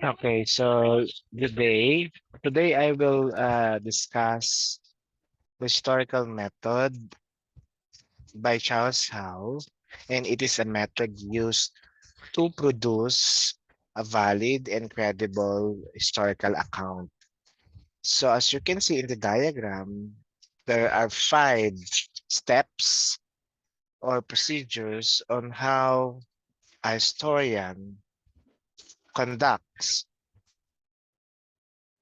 Okay, so today I will discuss the historical method by Charles Howe, and it is a method used to produce a valid and credible historical account. So as you can see in the diagram, there are 5 steps or procedures on how a historian conducts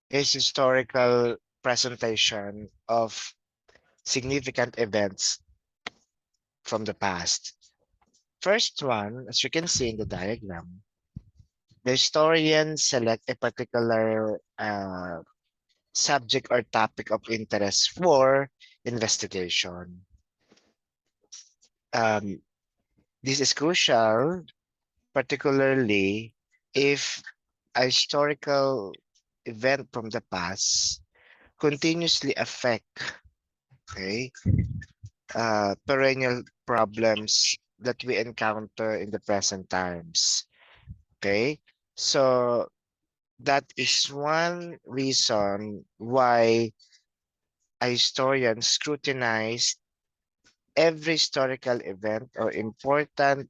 his historical presentation of significant events from the past. First one, as you can see in the diagram, the historian select a particular subject or topic of interest for investigation. Um, this is crucial, particularly if a historical event from the past continuously affect, okay, perennial problems that we encounter in the present times. Okay, so that is one reason why a historian scrutinize every historical event or important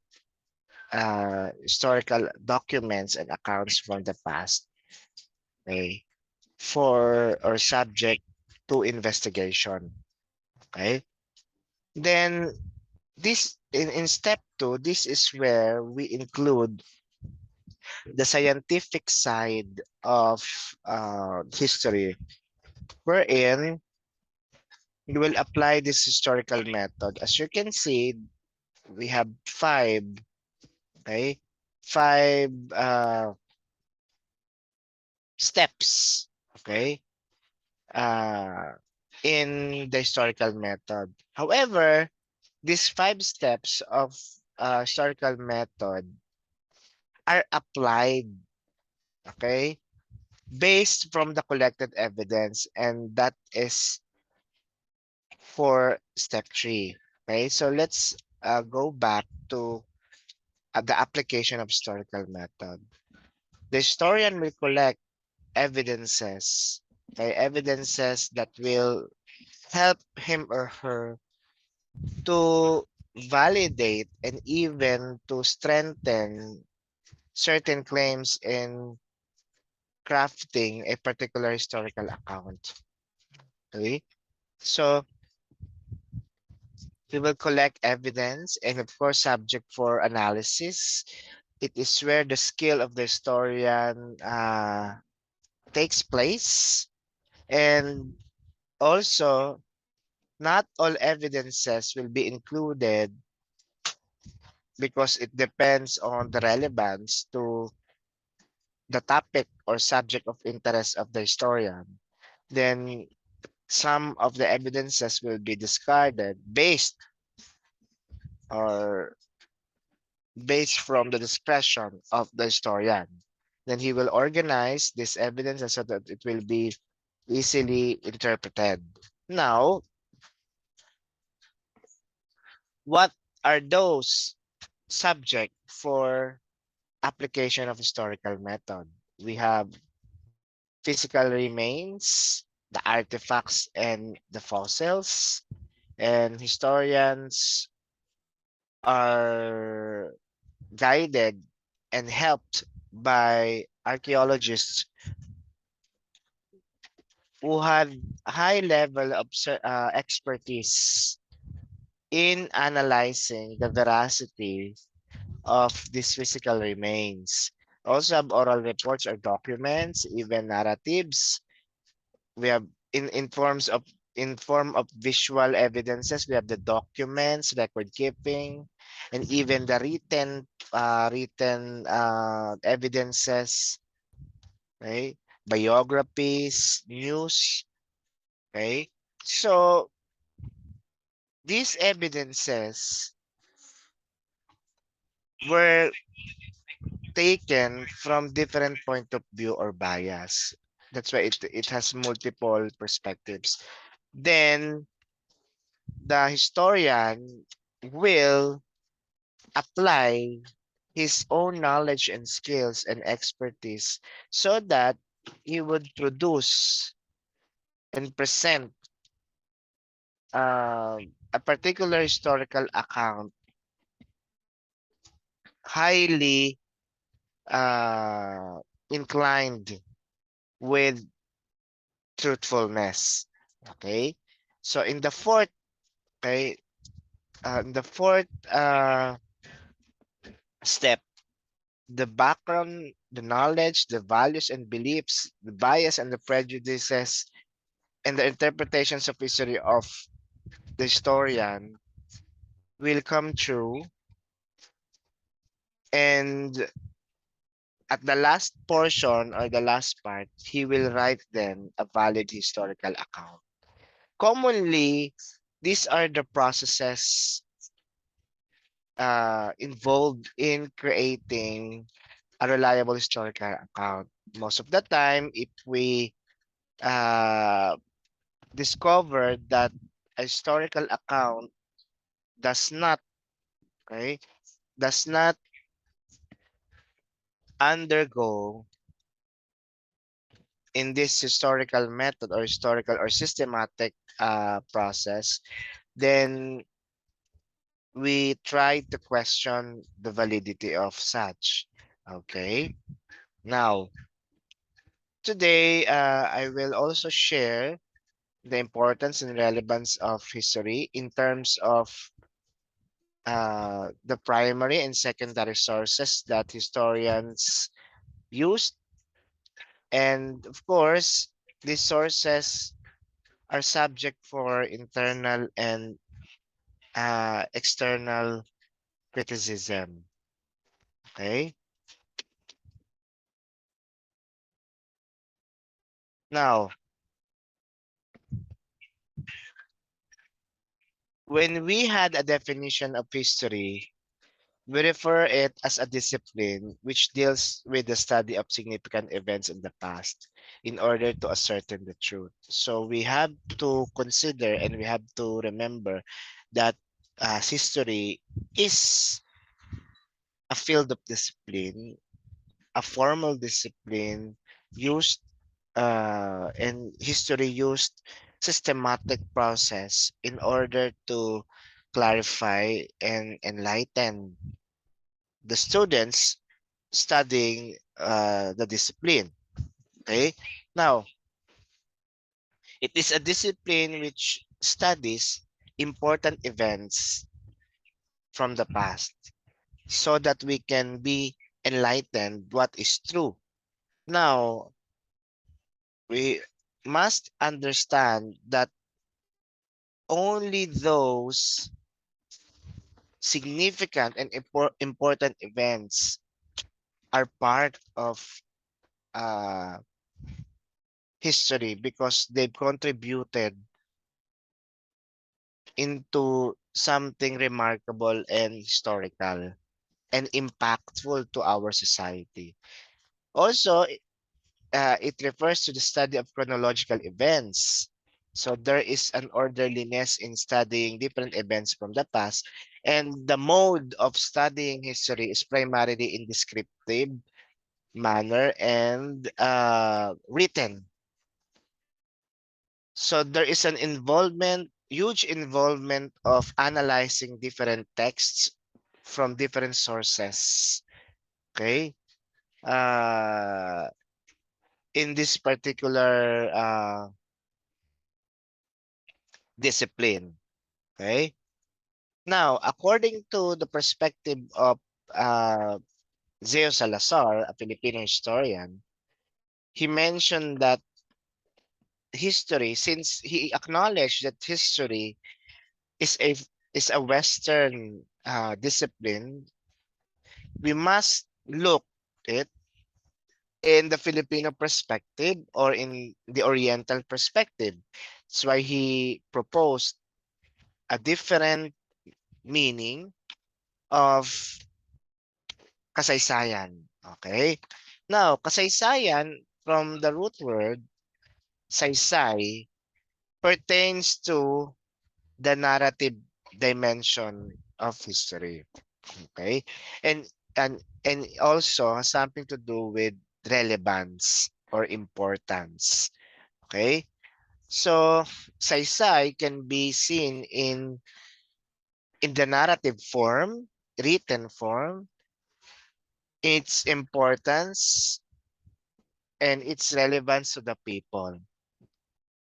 historical documents and accounts from the past, okay, for or subject to investigation. Okay, then this in step two, this is where we include the scientific side of history, wherein you will apply this historical method. As you can see, we have okay, five steps, okay, uh, in the historical method. However, these 5 steps of historical method are applied, okay, based from the collected evidence, and that is for step 3. Okay, so let's go back to the application of historical method. The historian will collect evidences, okay, evidences that will help him or her to validate and even to strengthen certain claims in crafting a particular historical account. Okay, so we will collect evidence and of course subject for analysis. It is where the skill of the historian takes place, and also not all evidences will be included because it depends on the relevance to the topic or subject of interest of the historian. Then some of the evidences will be discarded or based from the discretion of the historian. Then he will organize this evidence so that it will be easily interpreted. Now, what are those subject for application of historical method? We have physical remains, the artifacts and the fossils, and historians are guided and helped by archaeologists who had high level of expertise in analyzing the veracity of these physical remains. Also have oral reports or documents, even narratives. We have in form of visual evidences. We have the documents, record keeping, and even the written evidences, right? Biographies, news, okay? So these evidences were taken from different point of view or bias. That's why it has multiple perspectives. Then the historian will apply his own knowledge and skills and expertise so that he would produce and present uh, a particular historical account highly uh, inclined with truthfulness. Okay, so okay, in the fourth step, the background, the knowledge, the values and beliefs, the bias and the prejudices, and the interpretations of history of the historian will come true. And at the last portion or the last part, he will write then a valid historical account. Commonly, these are the processes involved in creating a reliable historical account. Most of the time, if we uh, discover that a historical account does not, okay, does not undergo in this historical method or historical or systematic process, then we try to question the validity of such. Okay. Now, today, I will also share the importance and relevance of history in terms of the primary and secondary sources that historians use. And of course, these sources are subject for internal and external criticism. Okay. Now, when we had a definition of history, we refer it as a discipline which deals with the study of significant events in the past in order to ascertain the truth. So we have to consider and we have to remember that history is a field of discipline, a formal discipline used and history used systematic process in order to clarify and enlighten the students studying the discipline. Okay. Now, it is a discipline which studies important events from the past so that we can be enlightened what is true. Now, we must understand that only those significant and important events are part of uh, history because they've contributed into something remarkable and historical and impactful to our society. Also, it refers to the study of chronological events. So there is an orderliness in studying different events from the past. And the mode of studying history is primarily in descriptive manner and written. So there is an involvement, huge involvement of analyzing different texts from different sources. Okay. Uh, in this particular discipline. Okay. Now, according to the perspective of uh, Zeo Salazar, a Filipino historian, he mentioned that history, since he acknowledged that history is a Western discipline, we must look it in the Filipino perspective or in the Oriental perspective. That's why he proposed a different meaning of kasaysayan. Okay? Now, kasaysayan from the root word saysay pertains to the narrative dimension of history. Okay? And and also has something to do with relevance or importance. Okay? So saysay can be seen in the narrative form, written form, its importance and its relevance to the people.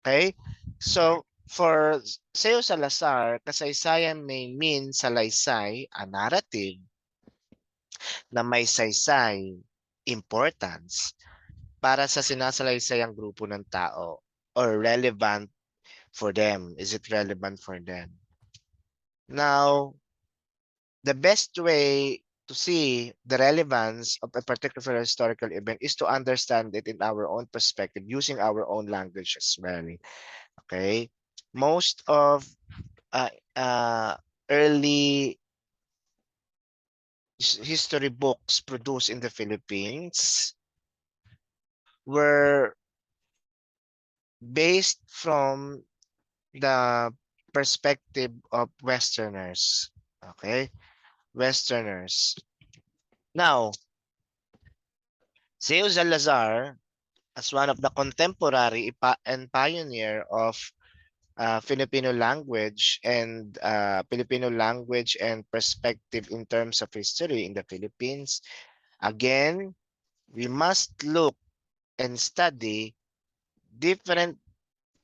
Okay? So for Seo Salazar, kasaysayan may mean salaysay, a narrative na may saysay, importance, para sa sinasalaysayang grupo ng tao or relevant for them. Is it relevant for them? Now, the best way to see the relevance of a particular historical event is to understand it in our own perspective, using our own language as well. Okay? Most of uh, uh, early history books produced in the Philippines were based from the perspective of Westerners. Okay? Westerners. Now, Seo Salazar, as one of the contemporary and pioneer of Filipino language and perspective in terms of history in the Philippines, again, we must look and study different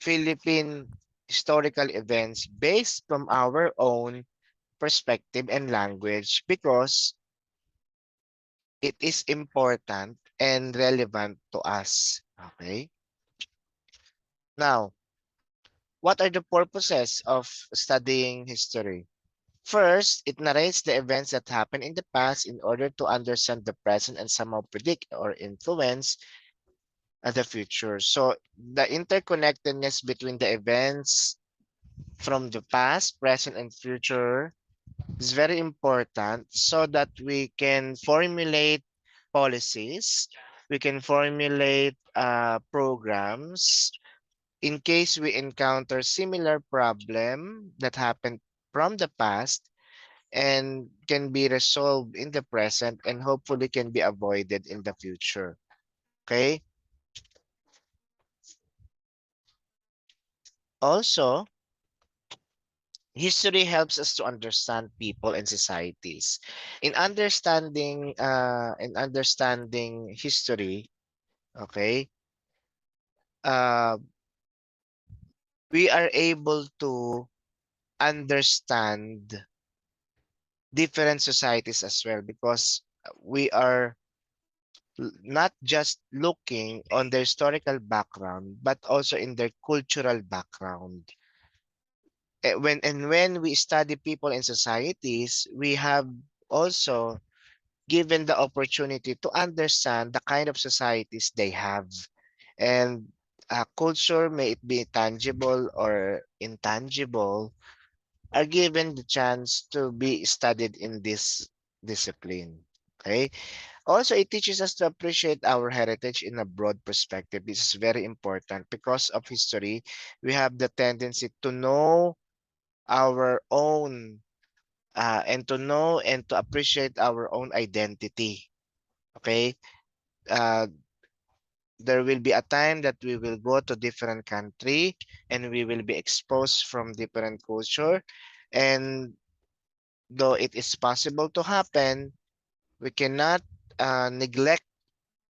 Philippine historical events based from our own perspective and language because it is important and relevant to us. Okay? Now, what are the purposes of studying history? First, it narrates the events that happened in the past in order to understand the present and somehow predict or influence the future. So, the interconnectedness between the events from the past, present, and future is very important so that we can formulate policies, we can formulate programs in case we encounter similar problem that happened from the past and can be resolved in the present and hopefully can be avoided in the future. Okay? Also, history helps us to understand people and societies. In understanding history, okay, uh, we are able to understand different societies as well because we are not just looking on their historical background but also in their cultural background. When we study people and societies, we have also given the opportunity to understand the kind of societies they have. And culture, may it be tangible or intangible, are given the chance to be studied in this discipline. Okay. Also, it teaches us to appreciate our heritage in a broad perspective. This is very important because of history. We have the tendency to know our own and to know and to appreciate our own identity. Okay. Uh, there will be a time that we will go to different country and we will be exposed from different culture. And though it is possible to happen, we cannot neglect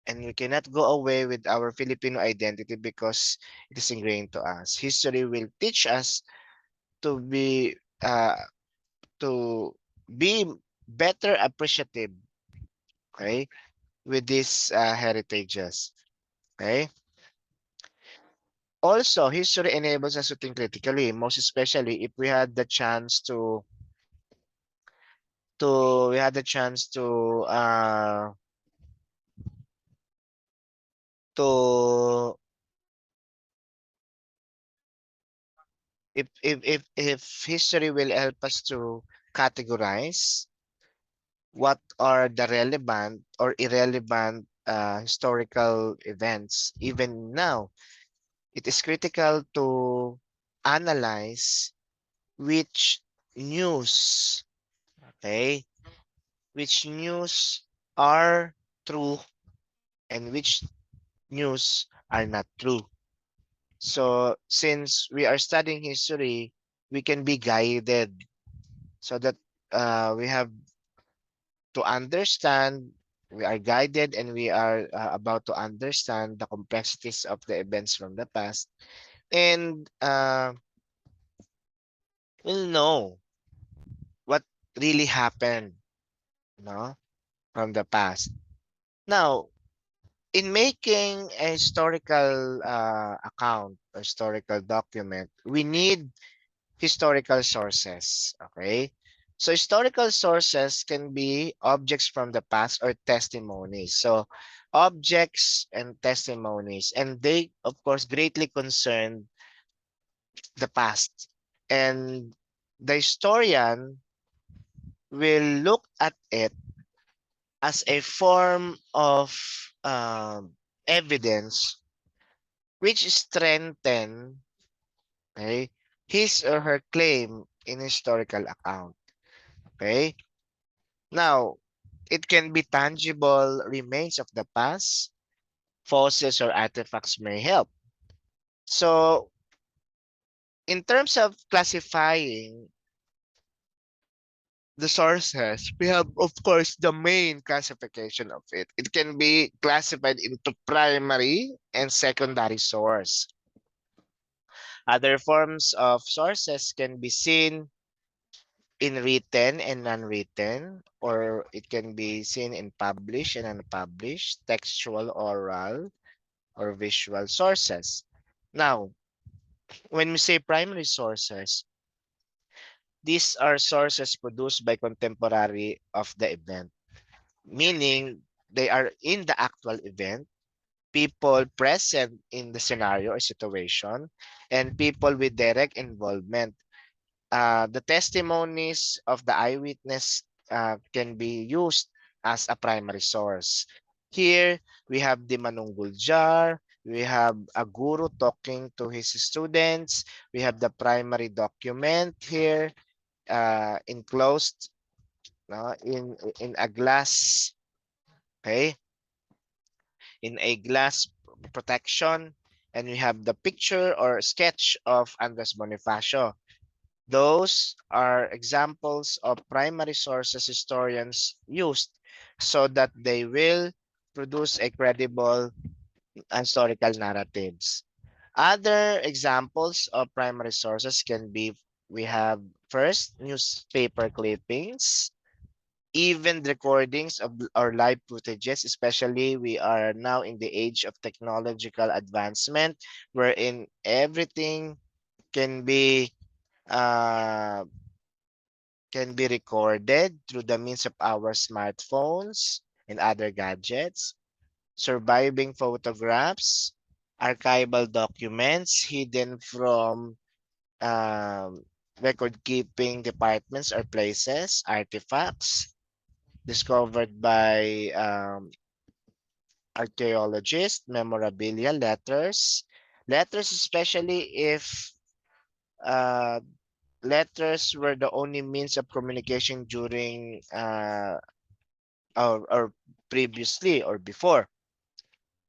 and we cannot go away with our Filipino identity because it is ingrained to us. History will teach us to be uh, to be better appreciative, okay, with these heritages. Okay. Also, history enables us to think critically, most especially if we had the chance to we had the chance to if history will help us to categorize what are the relevant or irrelevant historical events even now, it is critical to analyze which news, okay, which news are true and which news are not true. So since we are studying history, we can be guided so that we have to understand, we are guided and we are about to understand the complexities of the events from the past, and we'll know what really happened, no, from the past. Now, in making a historical account or historical document, we need historical sources. Okay. So historical sources can be objects from the past or testimonies. So objects and testimonies, and they, of course, greatly concern the past. And the historian will look at it as a form of evidence which strengthen, okay, his or her claim in historical account. Okay. Now, it can be tangible remains of the past, fossils or artifacts may help. So, in terms of classifying the sources, we have, of course, the main classification of it. It can be classified into primary and secondary source. Other forms of sources can be seen in written and unwritten, or it can be seen in published and unpublished, textual, oral, or visual sources. Now, when we say primary sources, these are sources produced by contemporary of the event, meaning they are in the actual event, people present in the scenario or situation, and people with direct involvement. The testimonies of the eyewitness can be used as a primary source. Here, we have the Manunggul jar, we have a guru talking to his students, we have the primary document here, enclosed, no, in a glass, okay, in a glass protection, and we have the picture or sketch of Andres Bonifacio. Those are examples of primary sources historians used so that they will produce a credible historical narratives. Other examples of primary sources can be, we have first newspaper clippings, even recordings of our live footages, especially we are now in the age of technological advancement wherein everything can be uh, recorded through the means of our smartphones and other gadgets, surviving photographs, archival documents hidden from um, record keeping departments or places, artifacts discovered by archaeologists, memorabilia, letters, letters, especially if uh, letters were the only means of communication during or previously or before.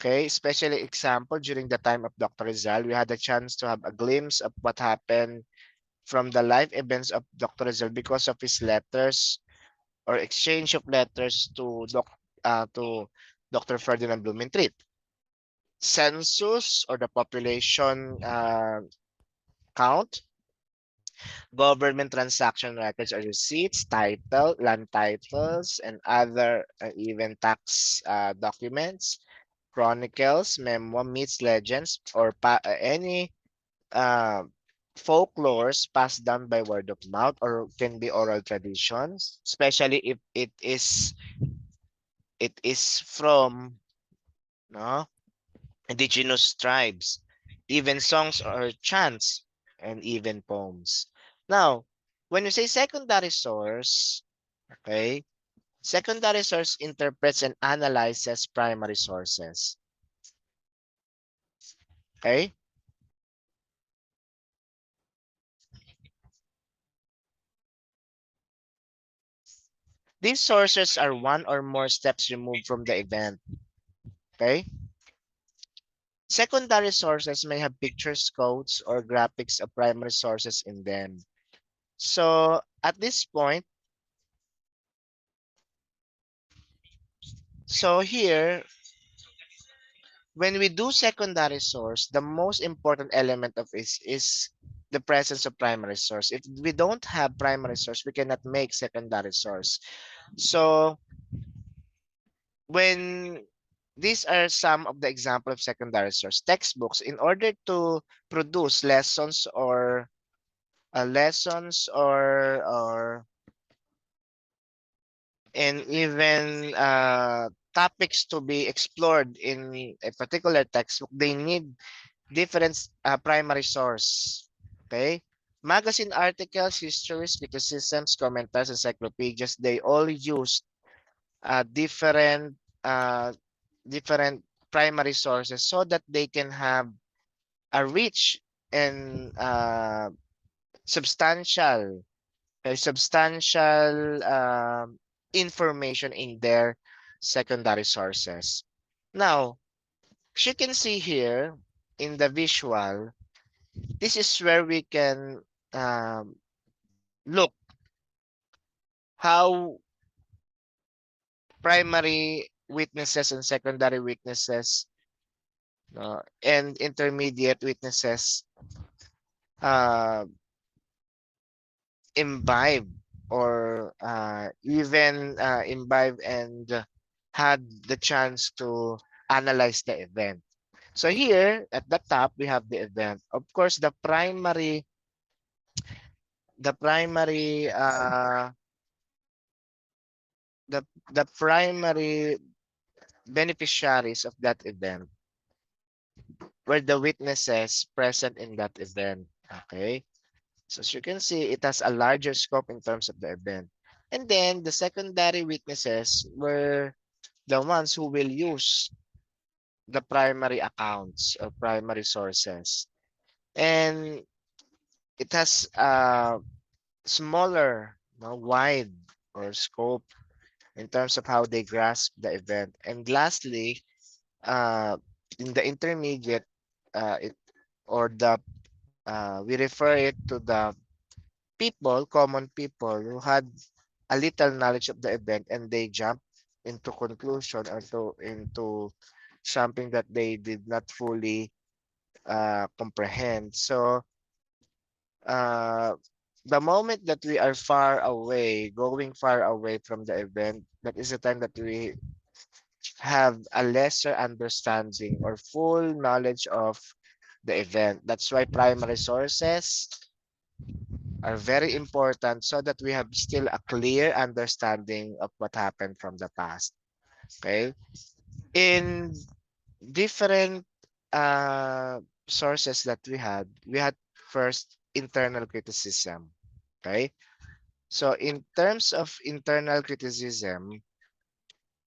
Okay, especially example during the time of Dr. Rizal, we had a chance to have a glimpse of what happened from the life events of Dr. Rizal because of his letters or exchange of letters to Dr. Ferdinand Blumentritt. Census or the population count, government transaction records or receipts, title, land titles, and other even tax documents, chronicles, memoir, myths, legends, or any uh, folklores passed down by word of mouth or can be oral traditions, especially if it is from, no, indigenous tribes, even songs or chants, and even poems. Now, when you say secondary source, okay, secondary source interprets and analyzes primary sources. Okay? These sources are one or more steps removed from the event. Okay. Secondary sources may have pictures, codes, or graphics of primary sources in them. So at this point, so here, when we do secondary source, the most important element of it is the presence of primary source. If we don't have primary source, we cannot make secondary source. So when these are some of the example of secondary source textbooks, in order to produce lessons or and even topics to be explored in a particular textbook, they need different primary source. Okay, magazine articles, histories, criticisms, commentaries, encyclopedias, they all use different uh, different primary sources so that they can have a rich and substantial substantial information in their secondary sources. Now, as you can see here in the visual, this is where we can um, look how primary witnesses and secondary witnesses and intermediate witnesses uh, imbibe or even imbibe and had the chance to analyze the event. So here at the top we have the event. Of course, the primary the the primary beneficiaries of that event were the witnesses present in that event. Okay. So as you can see, it has a larger scope in terms of the event. And then the secondary witnesses were the ones who will use the primary accounts or primary sources. And it has a smaller, wide or scope in terms of how they grasp the event. And lastly, in the intermediate, it or the we refer it to the people, common people who had a little knowledge of the event and they jump into conclusion or into something that they did not fully comprehend. So uh, the moment that we are far away, going far away from the event, that is the time that we have a lesser understanding or full knowledge of the event. That's why primary sources are very important so that we have still a clear understanding of what happened from the past. Okay. In different sources that we had first internal criticism. Okay. So in terms of internal criticism,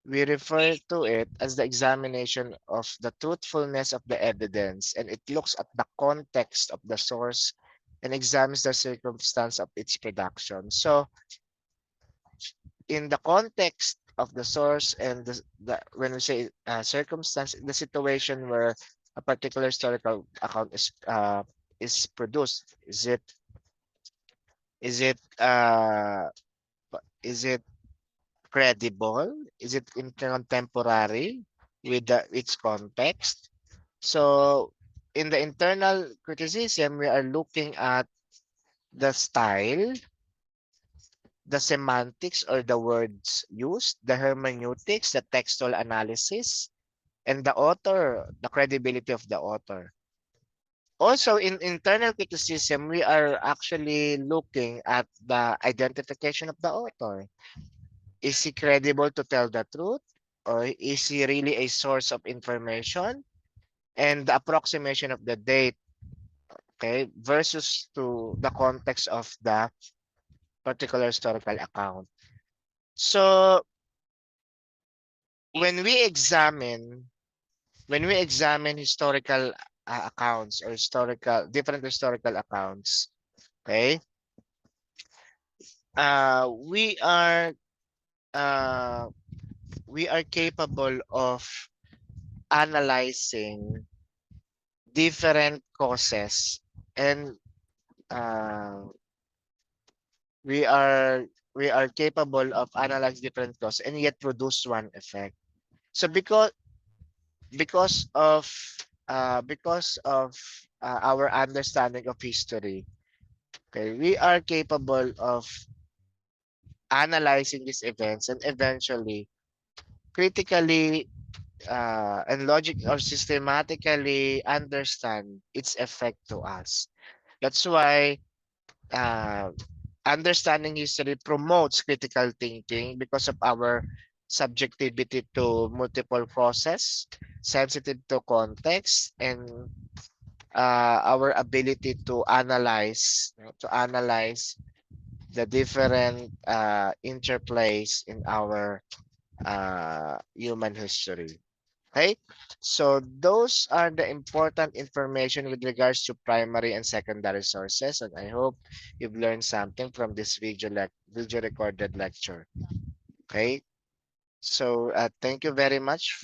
we refer to it as the examination of the truthfulness of the evidence, and it looks at the context of the source and examines the circumstance of its production. So in the context of the source and when we say circumstance, the situation where a particular historical account is produced, is it is it credible? Is it in contemporary with its context? So in the internal criticism, we are looking at the style, the semantics or the words used, the hermeneutics, the textual analysis, and the author, the credibility of the author. Also, in internal criticism, we are actually looking at the identification of the author. Is he credible to tell the truth? Or is he really a source of information? And the approximation of the date, okay, versus to the context of the particular historical account. So when we examine historical accounts or different historical accounts, okay, we are uh, we are capable of analyzing different causes, and uh, we are we are capable of analyze different causes and yet produce one effect. So because of our understanding of history, okay, we are capable of analyzing these events and eventually critically and logic or systematically understand its effect to us. That's why uh, understanding history promotes critical thinking because of our subjectivity to multiple causes, sensitive to context, and our ability to analyze, to analyze the different interplays in our human history. Okay, so those are the important information with regards to primary and secondary sources, and I hope you've learned something from this video recorded lecture. Okay, so thank you very much,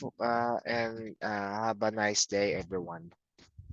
and have a nice day, everyone.